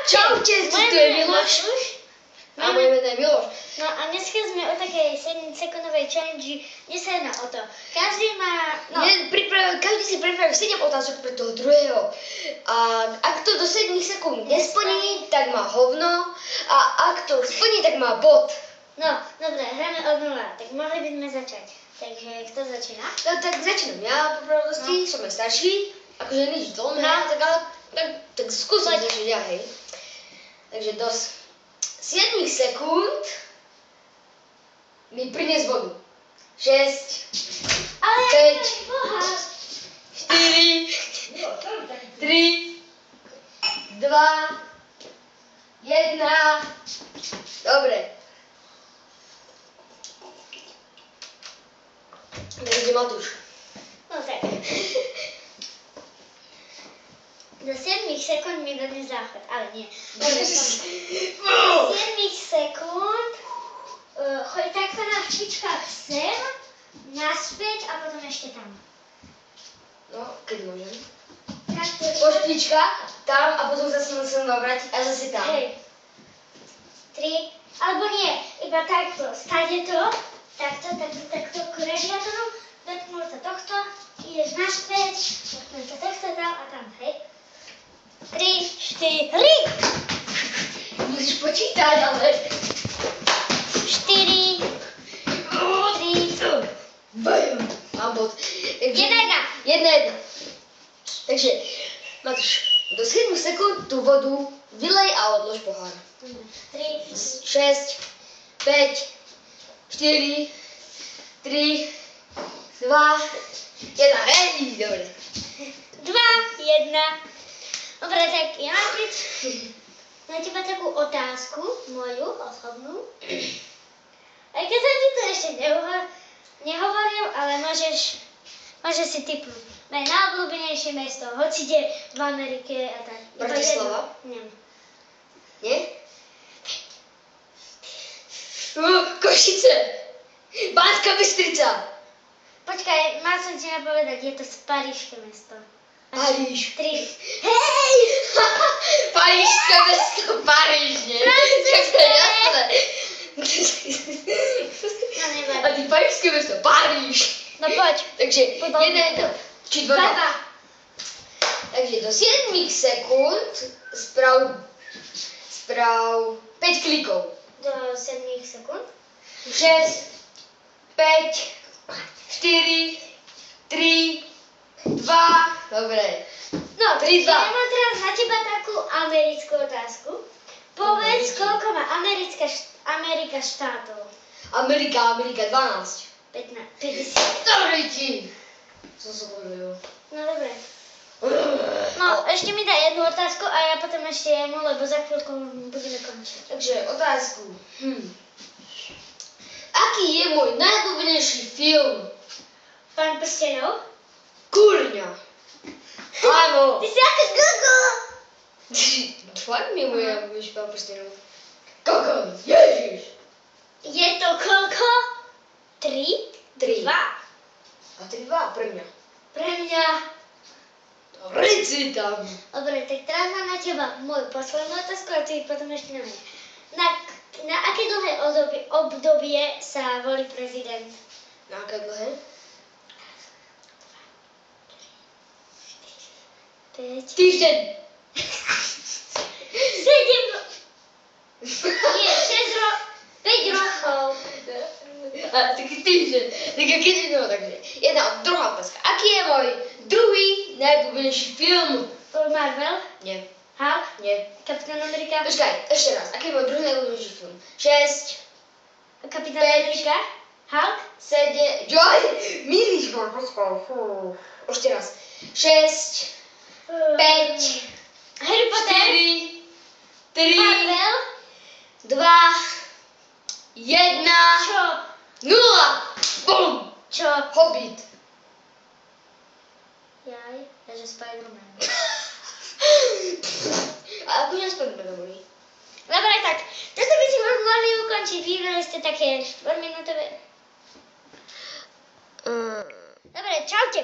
Čaute, tu je Miloš. A moje meno je Miloš. No a dneska sme o takej 7-sekundovej challenge, kde sa jedná o to. Každý má... No. Každý si pripraví 7 otázok pre toho druhého. A ak to do 7 sekúnd nesplní, tak má hovno. A ak to splní, tak má bod. No, dobre, hráme od 0, tak mohli by sme začať. Takže kto začína? No tak začínam ja, po pravdosti, som aj starší. Akože nič dlhé, tak skúsim začať ja, hej. Takže do 7 sekúnd mi prinies vodu. 6, 5, 4, 3, 2, 1. Dobre. Takže Matúš. No tak. Do 7 sekúnd mi dodnes záchod, ale nie. Do 7 sekúnd choď takto na špičkách sem, naspäť a potom ešte tam. No, keď môžem. Takto. Po špičkách, tam a potom zase musím vrátiť a zase tam. Hej. 3, alebo nie, iba takto. Stade to, takto, k radiátoru, dotknúť sa tohto, ideš naspäť, dotknúť sa tohto tam a tam, hej. 3, 4, Musíš počítať, ale... 4, 3, Bajum, mám bod. 1. Takže, Matúš, do 7 sekúnd tú vodu vylej a odlož pohár. 3, 6, 5, 4, 3, 2, 1. Hej, dobre. 2, 1. Dobre, tak ja mám na teba takú otázku, moju osobnú. Aj keď som ti to ešte nehovoril, ale môžeš si tipnúť. Moje najobľúbenejšie mesto, hoci kde v Amerike a tak. Bratislava? Nie. Nie? Košice! Banská Bystrica! Počkaj, mal som ti napovedať, je to parížske mesto. Paríž. 3. Hej! Parížské mesto, Paríž, nie? Tak to je jasné. No nevadí. A ty parížské mesto, Paríž. No poď. Takže 1, či 2. Takže do 7 sekúnd sprav 5 klikov. Do 7 sekúnd. 6, 5, 4, 3, 2, dobre. No, 3, 2. ja mám teraz na teba takú americkú otázku. Povedz, koľko má Amerika štátov? Amerika, 12. 50. Dobre ti. Som sa povedal. No dobre. No, ešte mi daj jednu otázku a ja potom ešte jednu, lebo za chvíľku budeme končiť. Takže otázku. Aký je môj najobľúbenejší film? Pán prstenov? Kurňa. Áno. Ty si ako Gogo! Fakt mi je môj najobľúbenejší Pán prstenov. Gogo, ježiš. Je to koľko? 3? 3. 2. A 3, 2 pre mňa. Pre mňa. Reci tam. Dobre, tak teraz mám na teba moju poslednú otázku a ty potom ešte na mňa. Na aké dlhé obdobie sa volí prezident? Na aké dlhé? 5. Týždeň. 7. Nie, 5 rokov. A taký týždeň. Takže keď je to, takže druhá otázka. Aký je môj druhý najobľúbenejší film? Marvel? Nie. Hulk? Nie. Kapitán Amerika? Počkaj, ešte raz. Aký je môj druhý najobľúbenejší film? 6, Kapitán Amerika? Hulk? 7, joj, milíš ma, počkaj, ešte raz. 6, 5, Harry Potter? 4, 3, Marvel? 2, 1, Čo? 0. Bum! Čo? Hobbit. Jaj, takže Spider-Man. A akože Spider-Man boli? Dobre, tak, toto by si mohli ukončiť. Vybrali ste také 4-minútové. Dobre, čaute.